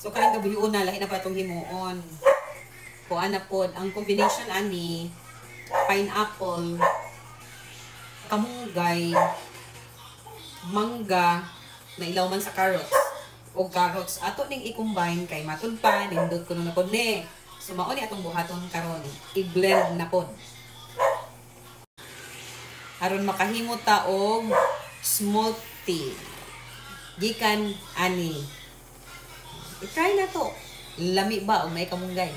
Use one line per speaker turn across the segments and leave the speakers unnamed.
So kaning gabi una lahi na pa itong himuon. Kuan na pod ang combination ani pineapple, kamunggay, mangga na ilaw man sa carrots o carrots ato ning i-combine kay matud pa nindot kuno na pod ni. So mao ni atong buhaton karon. I-blend na pod. Aron makahimo ta og smoothie. Gikan ani. I-try na to. Lami ba o may kamunggay?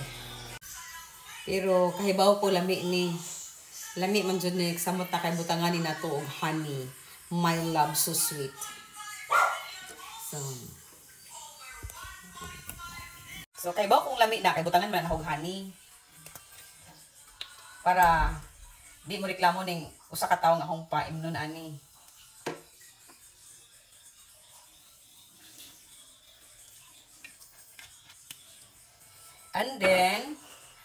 Pero kahibaw ko lami ni. Lami man jud ni samot ta kay butangan ni nato og honey. My love so sweet. So kahibaw kung lami na kay butangan man og honey. Para di mo reklamo ning usa ka tawo nga akong paimnon ani. And then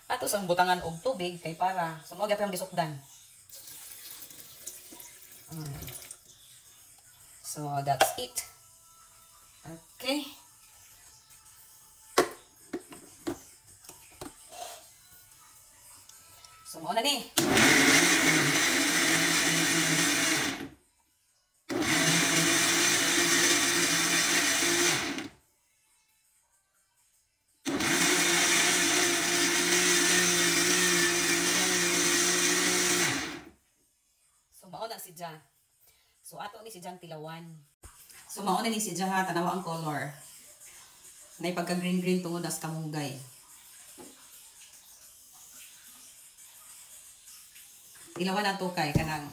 ato sang butangan og tubig kay para sa mga gyapon gisukdan. So that's it. Okay. So mao na ni. Mao na si Jah. So ato ni si Jang tilawan. So mao na ni si Jah ha, tanawa ang color. Nay pagka green tungod as kamunggay. Tilawan ato kay kanang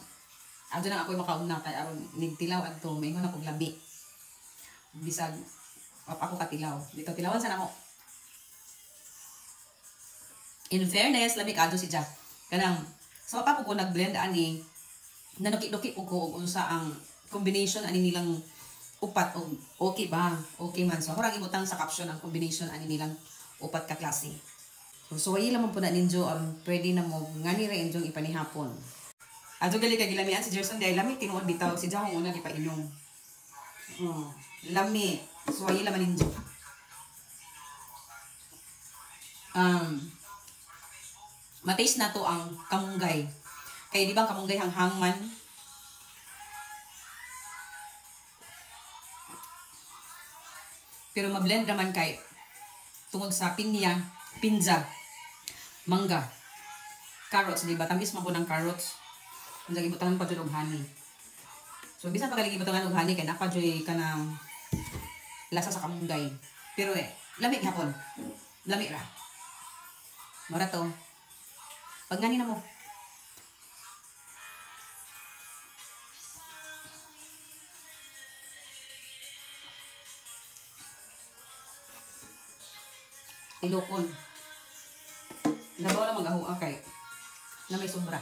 adto nang ako'y makauna kay aron nigtilaw adto maingon ako labi. Bisag ako katilaw. Dito tilawan sa namo. In fairness, lami kadto si Jah. Kanang so pa ko nag-blend ani nanuki-nuki ko kung unsa ang combination ani nilang upat o okay ba? Okay man. So horang ibutang sa caption ang combination ani nilang upat ka klase. So wala man po na ninyo pwede na mo ngani ra injong ipanihapon. Adto gali kay gilamian si Gerson dai lami tinuod bitaw si Jahong una gipainom. Lami. So wala man ninyo. Mataste na to ang kamunggay. Kaya di ba ang kamunggay hanghang man? Pero mablend naman kay tungod sa pinya, pinza, mangga, carrots, di ba? Tamis man po ng carrots. Kung nagibutangan pa dyan og honey. So, bisan pa kaligibutangan og honey, kaya napadyoy ka ng lasa sa kamunggay. Pero lamig hapon. Lamig ra. Mara to. Pag ngani na mo. Ilokon. Nabaw lang mag-ahuwa kay na may sombra.